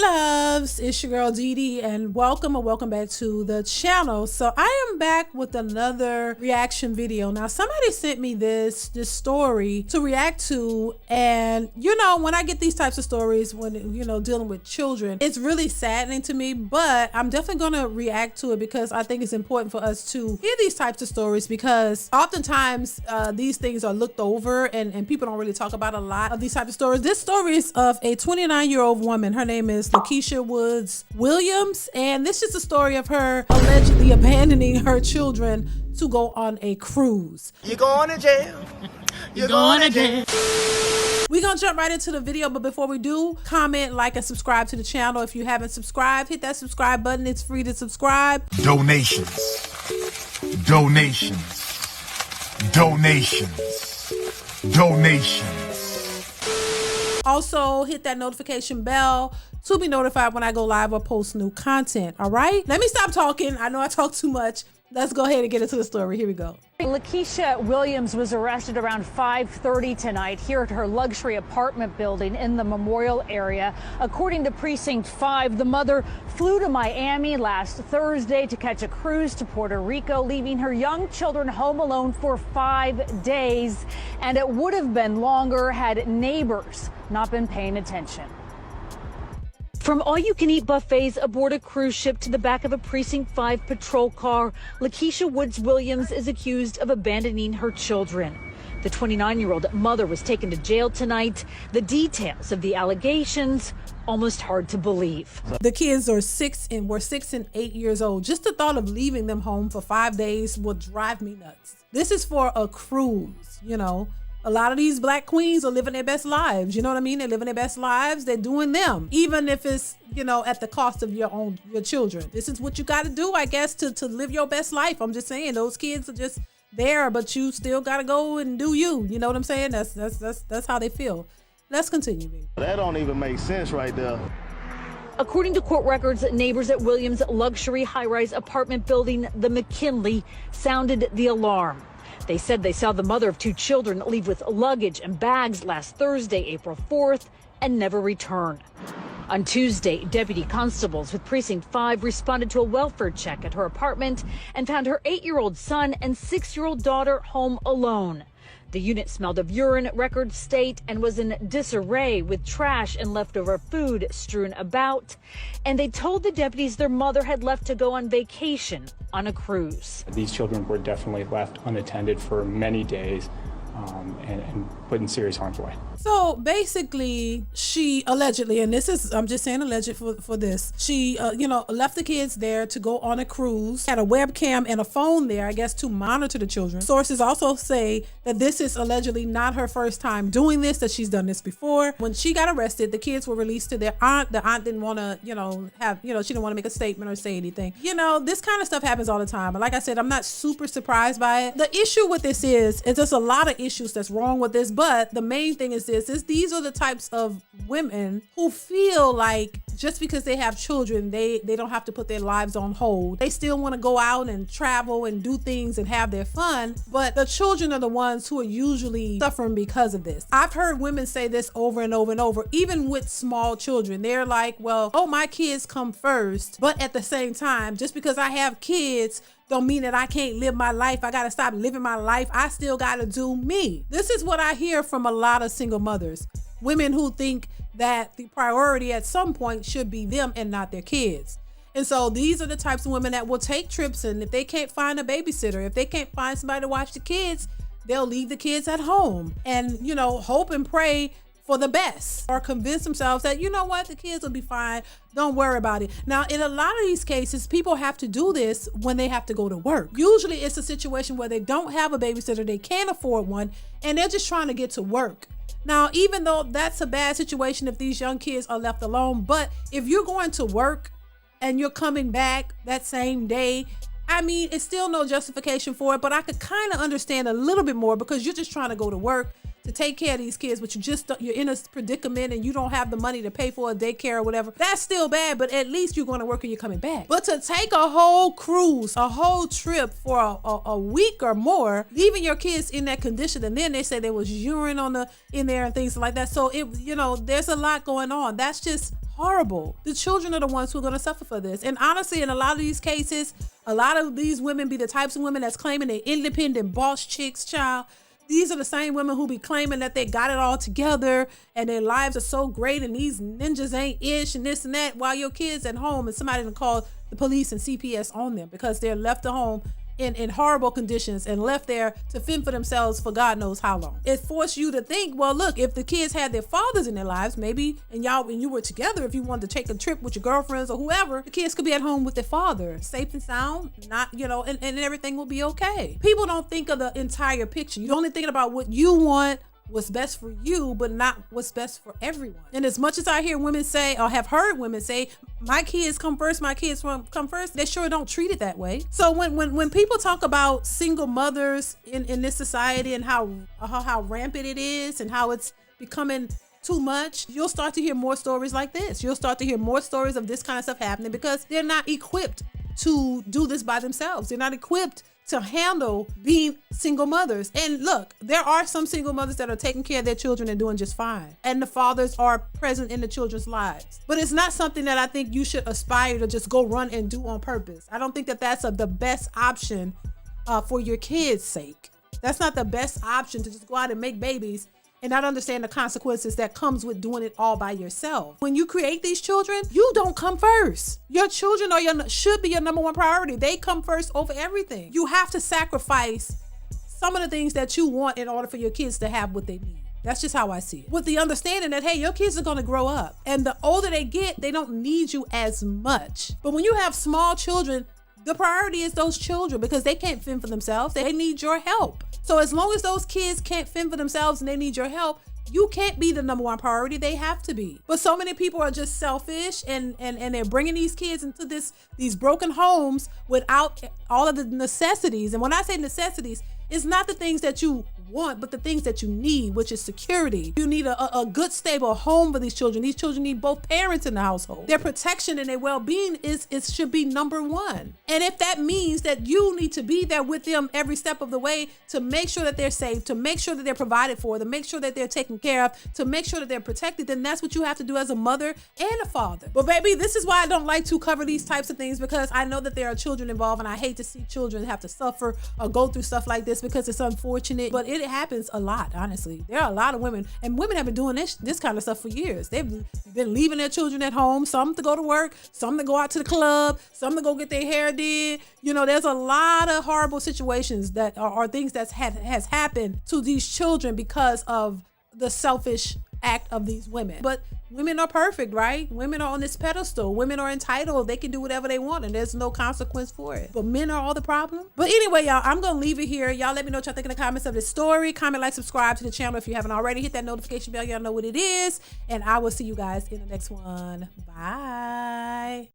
loves, it's your girl DeeDee, and welcome back to the channel. So I am back with another reaction video. Now somebody sent me this story to react to, and you know, when I get these types of stories, when you know, dealing with children, it's really saddening to me, but I'm definitely gonna react to it because I think it's important for us to hear these types of stories, because oftentimes these things are looked over and people don't really talk about a lot of these types of stories. This story is of a 29-year-old woman. Her name is Lakeisha Woods Williams, and this is the story of her allegedly abandoning her children to go on a cruise. You're going to jail. You're going to jail. We're gonna jump right into the video, but before we do, comment, like, and subscribe to the channel. If you haven't subscribed, hit that subscribe button. It's free to subscribe. Donations. Also, hit that notification bell to be notified when I go live or post new content. All right, let me stop talking. I know I talk too much. Let's go ahead and get into the story. Here we go. Lakeisha Williams was arrested around 5:30 tonight here at her luxury apartment building in the Memorial area. According to Precinct 5, the mother flew to Miami last Thursday to catch a cruise to Puerto Rico, leaving her young children home alone for 5 days. And it would have been longer had neighbors not been paying attention. From all-you-can-eat buffets aboard a cruise ship to the back of a Precinct 5 patrol car, Lakeisha Woods Williams is accused of abandoning her children. The 29-year-old mother was taken to jail tonight. The details of the allegations, almost hard to believe. The kids were 6 and 8 years old. Just the thought of leaving them home for 5 days would drive me nuts. This is for a cruise, you know. A lot of these black queens are living their best lives. You know what I mean? They're living their best lives. They're doing them, even if it's, you know, at the cost of your children. This is what you got to do, I guess, to live your best life. I'm just saying, those kids are just there, but you still got to go and do you. You know what I'm saying? That's how they feel. Let's continue, baby. That don't even make sense right there. According to court records, neighbors at Williams' luxury high-rise apartment building, the McKinley, sounded the alarm. They said they saw the mother of 2 children leave with luggage and bags last Thursday, April 4th, and never return. On Tuesday, deputy constables with Precinct 5 responded to a welfare check at her apartment and found her 8-year-old son and 6-year-old daughter home alone. The unit smelled of urine, records state, and was in disarray with trash and leftover food strewn about. And they told the deputies their mother had left to go on vacation on a cruise. These children were definitely left unattended for many days and put in serious harm's way. So basically, she allegedly, and this is, I'm just saying alleged for this, she, you know, left the kids there to go on a cruise, had a webcam and a phone there, I guess, to monitor the children. Sources also say that this is allegedly not her first time doing this, that she's done this before. When she got arrested, the kids were released to their aunt. The aunt didn't want to, you know, she didn't want to make a statement or say anything. You know, this kind of stuff happens all the time. But like I said, I'm not super surprised by it. The issue with this is there's a lot of issues that's wrong with this, but the main thing is these are the types of women who feel like just because they have children, they don't have to put their lives on hold. They still want to go out and travel and do things and have their fun, but the children are the ones who are usually suffering because of this. I've heard women say this over and over and over, even with small children. They're like, well, oh, my kids come first, but at the same time, just because I have kids don't mean that I can't live my life. I gotta stop living my life. I still gotta do me. This is what I hear from a lot of single mothers. Women who think that the priority at some point should be them and not their kids. And so these are the types of women that will take trips, and if they can't find a babysitter, if they can't find somebody to watch the kids, they'll leave the kids at home and, you know, hope and pray for the best, or convince themselves that, you know what, the kids will be fine, don't worry about it. Now, in a lot of these cases, people have to do this when they have to go to work. Usually it's a situation where they don't have a babysitter, they can't afford one, and they're just trying to get to work. Now, even though that's a bad situation if these young kids are left alone, but if you're going to work and you're coming back that same day, I mean, it's still no justification for it, but I could kind of understand a little bit more, because you're just trying to go to work to take care of these kids, but you're in a predicament and you don't have the money to pay for a daycare or whatever. That's still bad, but at least you're going to work and you're coming back. But to take a whole cruise, a whole trip for a week or more, leaving your kids in that condition, and then they say there was urine in there and things like that. So it, you know, there's a lot going on. That's just horrible. The children are the ones who are going to suffer for this. And honestly, in a lot of these cases, a lot of these women be the types of women that's claiming they're independent boss chicks, child. These are the same women who be claiming that they got it all together and their lives are so great and these ninjas ain't ish and this and that, while your kids at home and somebody done call the police and CPS on them because they're left at home in horrible conditions and left there to fend for themselves for God knows how long. It forced you to think, well, look, if the kids had their fathers in their lives, maybe, and y'all, when you were together, if you wanted to take a trip with your girlfriends or whoever, the kids could be at home with their father, safe and sound, not, and everything will be okay. People don't think of the entire picture. You're only thinking about what you want, what's best for you, but not what's best for everyone. And as much as I hear women say, or have heard women say, my kids come first, my kids come first, they sure don't treat it that way. So when people talk about single mothers in this society and how rampant it is and how it's becoming too much, you'll start to hear more stories like this. You'll start to hear more stories of this kind of stuff happening because they're not equipped to do this by themselves. They're not equipped to handle being single mothers. And look, there are some single mothers that are taking care of their children and doing just fine. And the fathers are present in the children's lives. But it's not something that I think you should aspire to just go run and do on purpose. I don't think that that's the best option for your kids' sake. That's not the best option, to just go out and make babies and not understand the consequences that comes with doing it all by yourself. When you create these children, you don't come first. Your children should be your number one priority. They come first over everything. You have to sacrifice some of the things that you want in order for your kids to have what they need. That's just how I see it. With the understanding that, hey, your kids are going to grow up. And the older they get, they don't need you as much. But when you have small children, the priority is those children because they can't fend for themselves. They need your help. So as long as those kids can't fend for themselves and they need your help, you can't be the number one priority. They have to be. But so many people are just selfish and they're bringing these kids into these broken homes without all of the necessities. And when I say necessities, it's not the things that you want, but the things that you need, which is security. You need a good, stable home for these children. These children need both parents in the household. Their protection and their well-being should be number one. And if that means that you need to be there with them every step of the way to make sure that they're safe, to make sure that they're provided for, to make sure that they're taken care of, to make sure that they're protected, then that's what you have to do as a mother and a father. But baby, this is why I don't like to cover these types of things, because I know that there are children involved and I hate to see children have to suffer or go through stuff like this because it's unfortunate, but it happens a lot, honestly. There are a lot of women, and women have been doing this kind of stuff for years. They've been leaving their children at home, some to go to work, some to go out to the club, some to go get their hair did. There's a lot of horrible situations that are things that has happened to these children because of the selfish act of these women. But women are perfect, right? Women are on this pedestal. Women are entitled. They can do whatever they want and there's no consequence for it. But men are all the problem. But anyway, y'all, I'm going to leave it here. Y'all let me know what y'all think in the comments of this story. Comment, like, subscribe to the channel if you haven't already. Hit that notification bell. Y'all know what it is. And I will see you guys in the next one. Bye.